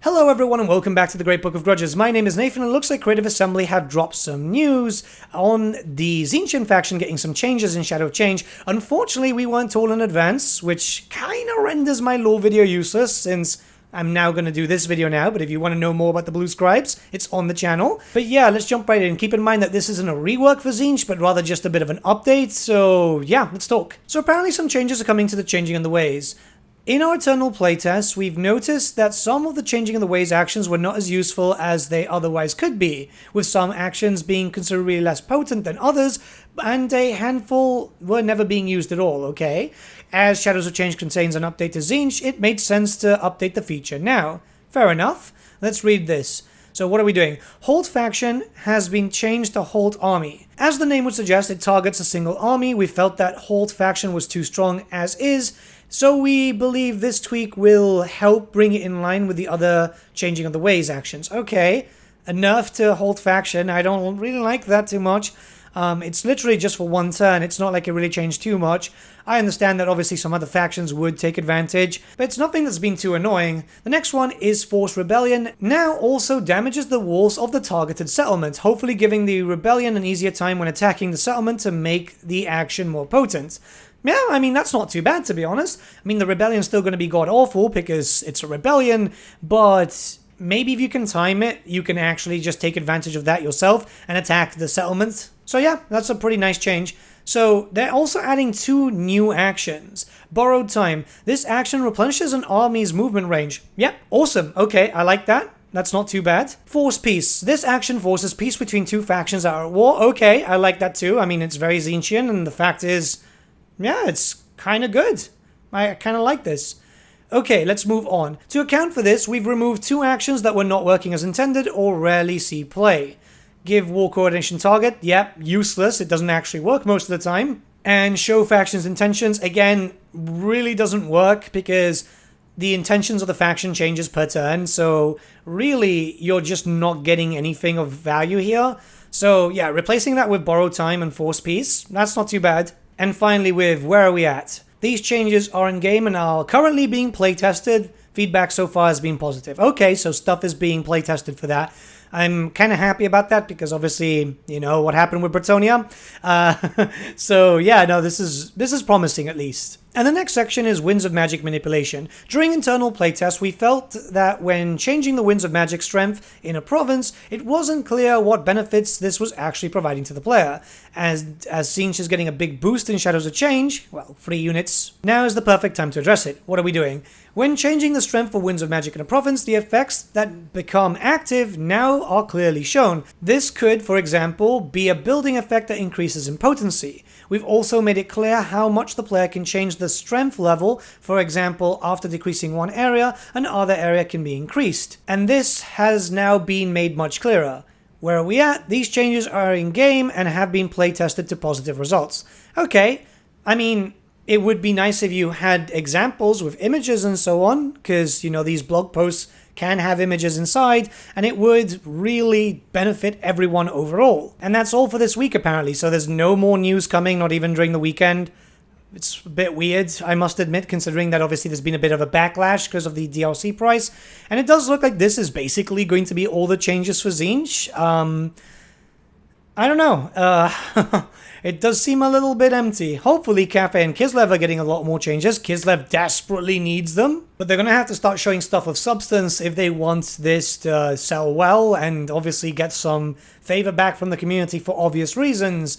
Hello everyone and welcome back to the Great Book of Grudges. My name is Nathan and it looks like Creative Assembly have dropped some news on the Tzeentch faction getting some changes in Shadow of Change. Unfortunately, we weren't told in advance, which kind of renders my lore video useless since I'm now going to do this video now, but if you want to know more about the Blue Scribes, it's on the channel. But yeah, let's jump right in. Keep in mind that this isn't a rework for Tzeentch, but rather just a bit of an update, so yeah, let's talk. So apparently some changes are coming to the Changing in the Ways. In our Eternal playtest, we've noticed that some of the Changing in the Ways actions were not as useful as they otherwise could be, with some actions being considerably less potent than others, and a handful were never being used at all, okay? As Shadows of Change contains an update to Tzeentch, it made sense to update the feature now. Fair enough. Let's read this. So what are we doing? Halt Faction has been changed to Halt Army. As the name would suggest, it targets a single army. We felt that Halt Faction was too strong as is, so we believe this tweak will help bring it in line with the other Changing of the Ways actions. Okay, enough to Halt Faction. I don't really like that too much. It's literally just for one turn. It's not like it really changed too much. I understand that obviously some other factions would take advantage, but it's nothing that's been too annoying. The next one is Forced Rebellion. Now also damages the walls of the targeted settlement, hopefully giving the rebellion an easier time when attacking the settlement to make the action more potent. Yeah, I mean, that's not too bad, to be honest. I mean, the rebellion's still going to be god-awful because it's a rebellion, but maybe if you can time it, you can actually just take advantage of that yourself and attack the settlement. So yeah, that's a pretty nice change. So they're also adding two new actions. Borrowed Time. This action replenishes an army's movement range. Yep, awesome. Okay, I like that. That's not too bad. Force Peace. This action forces peace between two factions that are at war. Okay, I like that too. I mean, it's very Tzeentchian, and the fact is, yeah, it's kind of good. I kind of like this. Okay, let's move on. To account for this, we've removed two actions that were not working as intended or rarely see play. Give War Coordination Target, yep, useless, it doesn't actually work most of the time. And Show Faction's Intentions, again, really doesn't work because the intentions of the faction changes per turn, so really, you're just not getting anything of value here. So yeah, replacing that with Borrowed Time and Force Peace, that's not too bad. And finally with Where Are We At? These changes are in-game and are currently being playtested. Feedback so far has been positive. Okay, so stuff is being playtested for that. I'm kind of happy about that because obviously, you know, what happened with Bretonnia. So yeah, no, this is promising at least. And the next section is Winds of Magic Manipulation. During internal playtests, we felt that when changing the Winds of Magic strength in a province, it wasn't clear what benefits this was actually providing to the player. As Tzeentch is getting a big boost in Shadows of Change, well, 3 units, now is the perfect time to address it. What are we doing? When changing the strength for Winds of Magic in a province, the effects that become active now are clearly shown. This could, for example, be a building effect that increases in potency. We've also made it clear how much the player can change the strength level. For example, after decreasing one area, another area can be increased. And this has now been made much clearer. Where are we at? These changes are in-game and have been playtested to positive results. Okay, I mean, it would be nice if you had examples with images and so on, because, you know, these blog posts can have images inside, and it would really benefit everyone overall. And that's all for this week, apparently, so there's no more news coming, not even during the weekend. It's a bit weird, I must admit, considering that obviously there's been a bit of a backlash because of the DLC price, and it does look like this is basically going to be all the changes for Tzeentch. I don't know. It does seem a little bit empty. Hopefully Cafe and Kislev are getting a lot more changes. Kislev desperately needs them. But they're going to have to start showing stuff of substance if they want this to sell well and obviously get some favor back from the community for obvious reasons.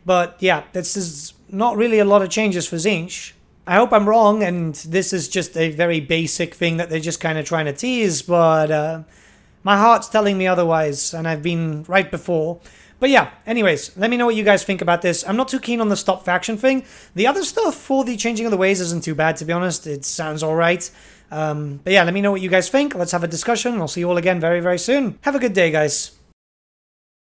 But yeah, this is not really a lot of changes for Tzeentch. I hope I'm wrong and this is just a very basic thing that they're just kind of trying to tease, but my heart's telling me otherwise, and I've been right before. But yeah, anyways, let me know what you guys think about this. I'm not too keen on the stop faction thing. The other stuff for the Changing of the Ways isn't too bad, to be honest. It sounds alright. But yeah, let me know what you guys think. Let's have a discussion. I'll see you all again very, very soon. Have a good day, guys.